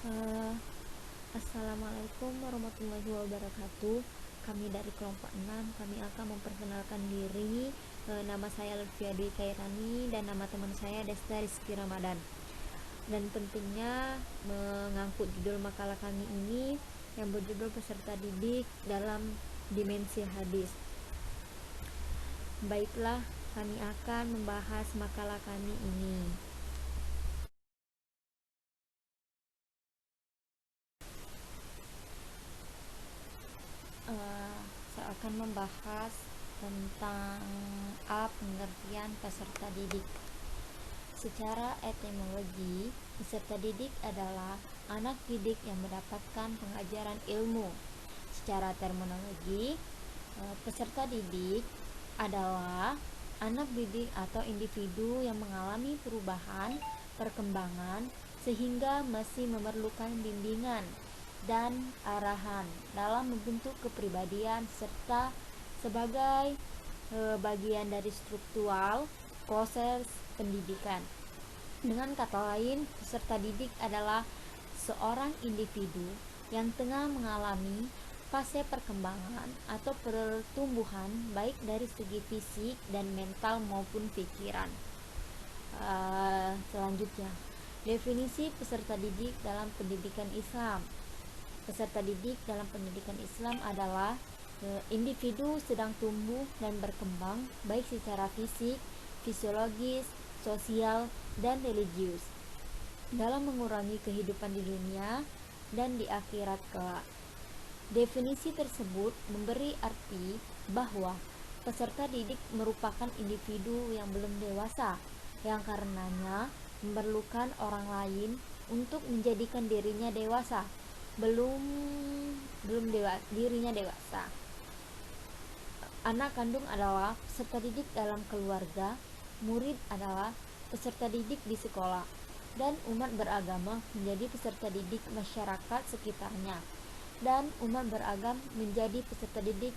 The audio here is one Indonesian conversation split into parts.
Eh, Assalamualaikum warahmatullahi wabarakatuh. Kami dari kelompok 6, kami akan memperkenalkan diri. Nama saya Lutfia Dwi Kairani dan nama teman saya Desta Rizky Ramadan. Dan pentingnya mengangkut judul makalah kami ini yang berjudul peserta didik dalam dimensi hadis. Baiklah, kami akan membahas makalah kami ini. Saya akan membahas tentang pengertian peserta didik. Secara etimologi, peserta didik adalah anak didik yang mendapatkan pengajaran ilmu. Secara terminologi, peserta didik adalah anak didik atau individu yang mengalami perubahan, perkembangan, sehingga masih memerlukan bimbingan dan arahan dalam membentuk kepribadian serta sebagai bagian dari struktural proses pendidikan. Dengan kata lain, peserta didik adalah seorang individu yang tengah mengalami fase perkembangan atau pertumbuhan baik dari segi fisik dan mental maupun pikiran. Selanjutnya, definisi peserta didik dalam pendidikan Islam. Peserta didik dalam pendidikan Islam adalah individu sedang tumbuh dan berkembang baik secara fisik, fisiologis, sosial, dan religius dalam mengurangi kehidupan di dunia dan di akhirat kelak. Definisi tersebut memberi arti bahwa peserta didik merupakan individu yang belum dewasa, yang karenanya memerlukan orang lain untuk menjadikan dirinya dewasa. Dirinya dewasa. Anak kandung adalah peserta didik dalam keluarga, murid adalah peserta didik di sekolah, dan umat beragama menjadi peserta didik masyarakat sekitarnya, dan umat beragam menjadi peserta didik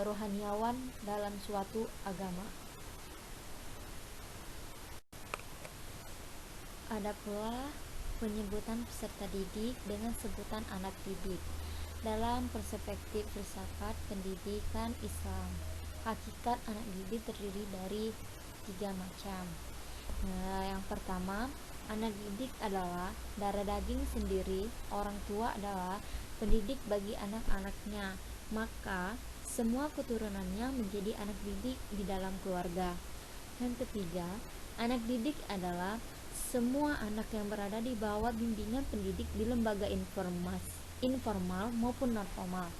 rohaniawan dalam suatu agama. Ada pula penyebutan peserta didik dengan sebutan anak didik. Dalam perspektif filsafat pendidikan Islam, hakikat anak didik terdiri dari 3 macam. Yang pertama, anak didik adalah darah daging sendiri. Orang tua adalah pendidik bagi anak-anaknya, maka semua keturunannya menjadi anak didik di dalam keluarga. Yang ketiga, anak didik adalah semua anak yang berada di bawah bimbingan pendidik di lembaga informal maupun non formal.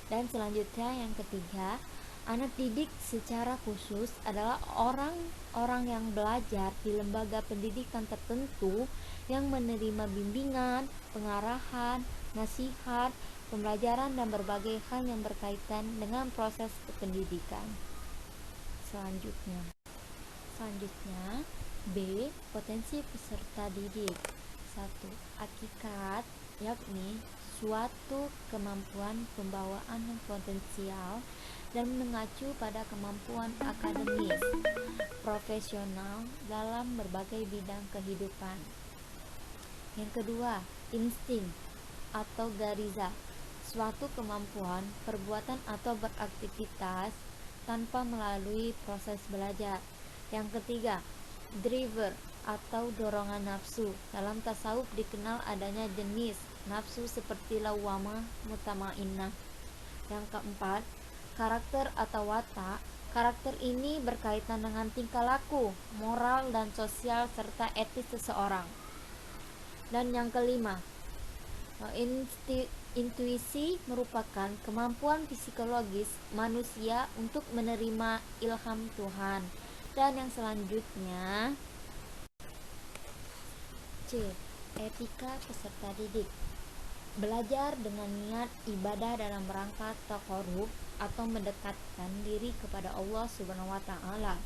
Dan selanjutnya yang ketiga, anak didik secara khusus adalah orang-orang yang belajar di lembaga pendidikan tertentu yang menerima bimbingan, pengarahan, nasihat, pembelajaran dan berbagai hal yang berkaitan dengan proses pendidikan. Selanjutnya B. Potensi peserta didik. 1. Hakikat, yakni suatu kemampuan pembawaan yang potensial dan mengacu pada kemampuan akademis, profesional dalam berbagai bidang kehidupan. Yang kedua, insting atau gariza, suatu kemampuan perbuatan atau beraktivitas tanpa melalui proses belajar. Yang ketiga, driver atau dorongan nafsu. Dalam tasawuf dikenal adanya jenis nafsu seperti lawamah, mutmainnah. Yang keempat, karakter atau watak. Karakter ini berkaitan dengan tingkah laku, moral dan sosial serta etis seseorang. Dan yang kelima, intuisi merupakan kemampuan psikologis manusia untuk menerima ilham Tuhan. Dan yang selanjutnya, C. Etika peserta didik. Belajar dengan niat ibadah dalam rangka taqarrub atau mendekatkan diri kepada Allah Subhanahu wa taala.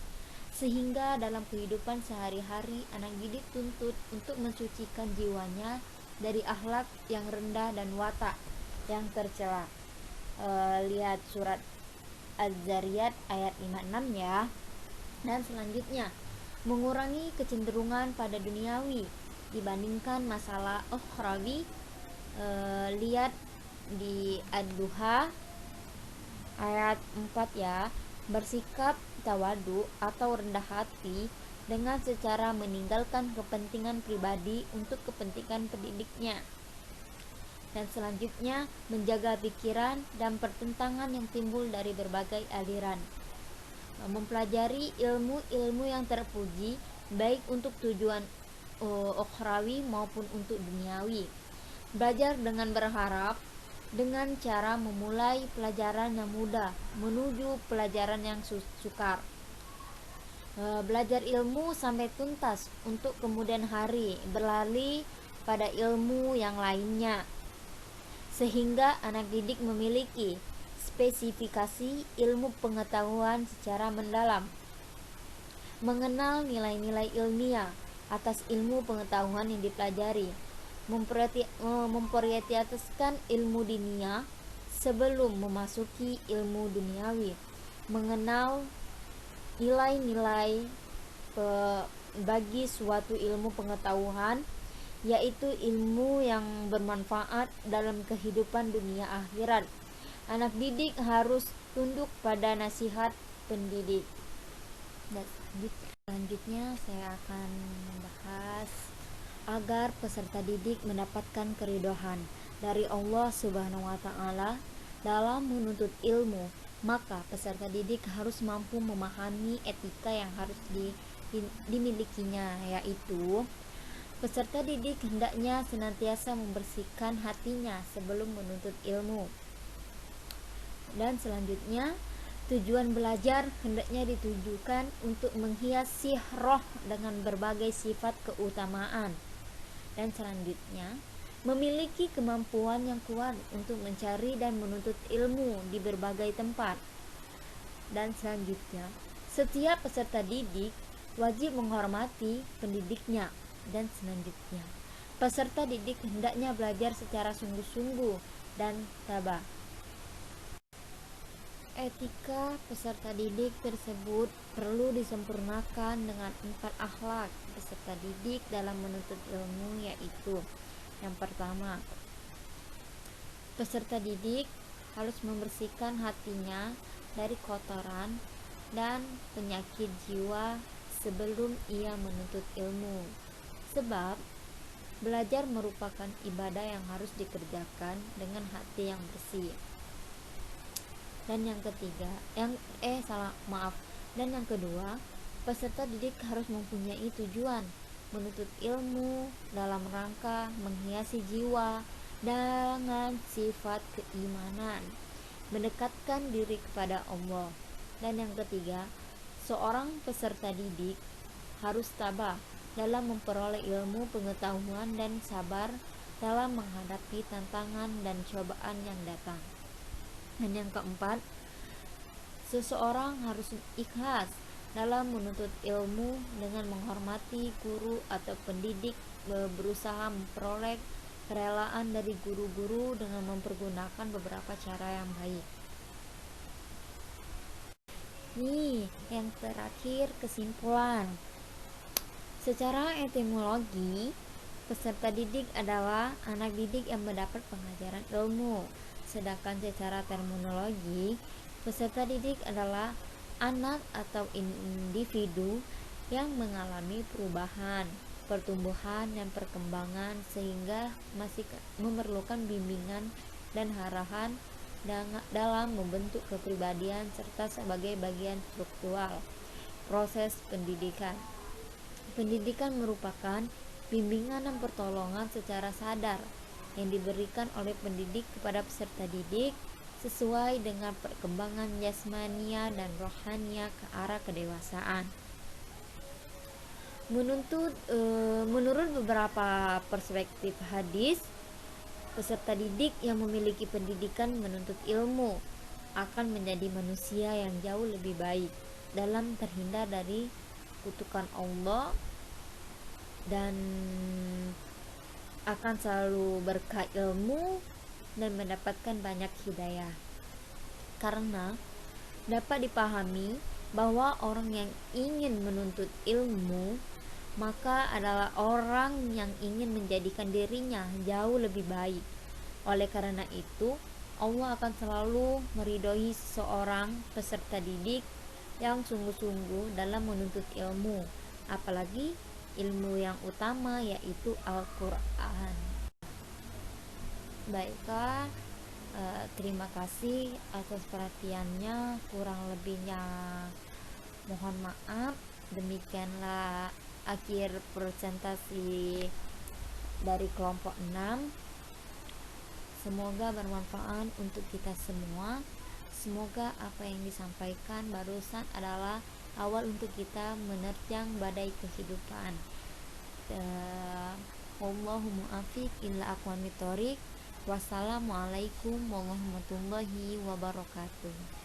Sehingga dalam kehidupan sehari-hari anak didik tuntut untuk mensucikan jiwanya dari akhlak yang rendah dan watak yang tercela. Lihat surat Az-Zariyat ayat 56 ya. Dan selanjutnya, mengurangi kecenderungan pada duniawi. dibandingkan masalah ukhrawi. Lihat di Ad-Duha ayat 4 ya. Bersikap tawadu atau rendah hati dengan secara meninggalkan kepentingan pribadi untuk kepentingan pendidiknya. Dan selanjutnya, menjaga pikiran dan pertentangan yang timbul dari berbagai aliran. Mempelajari ilmu-ilmu yang terpuji baik untuk tujuan ukhrawi maupun untuk duniawi. Belajar dengan berharap dengan cara memulai pelajaran yang mudah menuju pelajaran yang sukar. Belajar ilmu sampai tuntas untuk kemudian hari beralih pada ilmu yang lainnya, sehingga anak didik memiliki spesifikasi ilmu pengetahuan secara mendalam, mengenal nilai-nilai ilmiah atas ilmu pengetahuan yang dipelajari, memprioritaskan ilmu dinia sebelum memasuki ilmu duniawi, mengenal nilai-nilai bagi suatu ilmu pengetahuan, yaitu ilmu yang bermanfaat dalam kehidupan dunia akhirat. Anak didik harus tunduk pada nasihat pendidik. Dan selanjutnya saya akan membahas agar peserta didik mendapatkan keridhaan dari Allah Subhanahu wa taala dalam menuntut ilmu, maka peserta didik harus mampu memahami etika yang harus dimilikinya, yaitu peserta didik hendaknya senantiasa membersihkan hatinya sebelum menuntut ilmu. Dan selanjutnya, tujuan belajar hendaknya ditujukan untuk menghiasi roh dengan berbagai sifat keutamaan. Dan selanjutnya, memiliki kemampuan yang kuat untuk mencari dan menuntut ilmu di berbagai tempat. Dan selanjutnya, setiap peserta didik wajib menghormati pendidiknya. Dan selanjutnya, peserta didik hendaknya belajar secara sungguh-sungguh dan tabah. Etika peserta didik tersebut perlu disempurnakan dengan 4 akhlak peserta didik dalam menuntut ilmu, yaitu yang pertama, peserta didik harus membersihkan hatinya dari kotoran dan penyakit jiwa sebelum ia menuntut ilmu, sebab belajar merupakan ibadah yang harus dikerjakan dengan hati yang bersih. Dan yang ketiga, dan yang kedua, peserta didik harus mempunyai tujuan menuntut ilmu dalam rangka menghiasi jiwa dengan sifat keimanan, mendekatkan diri kepada Allah. Dan yang ketiga, seorang peserta didik harus tabah dalam memperoleh ilmu pengetahuan dan sabar dalam menghadapi tantangan dan cobaan yang datang. Dan yang keempat, seseorang harus ikhlas dalam menuntut ilmu dengan menghormati guru atau pendidik, berusaha memperoleh kerelaan dari guru-guru dengan mempergunakan beberapa cara yang baik. Nih, yang terakhir, kesimpulan. Secara etimologi, peserta didik adalah anak didik yang mendapat pengajaran ilmu. Sedangkan secara terminologi, peserta didik adalah anak atau individu yang mengalami perubahan, pertumbuhan, dan perkembangan sehingga masih memerlukan bimbingan dan arahan dalam membentuk kepribadian serta sebagai bagian struktural proses pendidikan. Pendidikan merupakan bimbingan dan pertolongan secara sadar yang diberikan oleh pendidik kepada peserta didik sesuai dengan perkembangan jasmania dan rohania ke arah kedewasaan. Menurut beberapa perspektif hadis, peserta didik yang memiliki pendidikan menuntut ilmu akan menjadi manusia yang jauh lebih baik dalam terhindar dari kutukan Allah dan akan selalu berkah ilmu dan mendapatkan banyak hidayah. Karena dapat dipahami bahwa orang yang ingin menuntut ilmu maka adalah orang yang ingin menjadikan dirinya jauh lebih baik. Oleh karena itu, Allah akan selalu meridhoi seorang peserta didik yang sungguh-sungguh dalam menuntut ilmu, apalagi ilmu yang utama yaitu Al-Quran. Baiklah, terima kasih atas perhatiannya, kurang lebihnya mohon maaf. Demikianlah akhir presentasi dari kelompok 6. Semoga bermanfaat untuk kita semua. Semoga apa yang disampaikan barusan adalah awal untuk kita menerjang badai kehidupan. Wallahumma afiq illa aqwamit thoriq. Wassalamualaikum warahmatullahi wabarakatuh.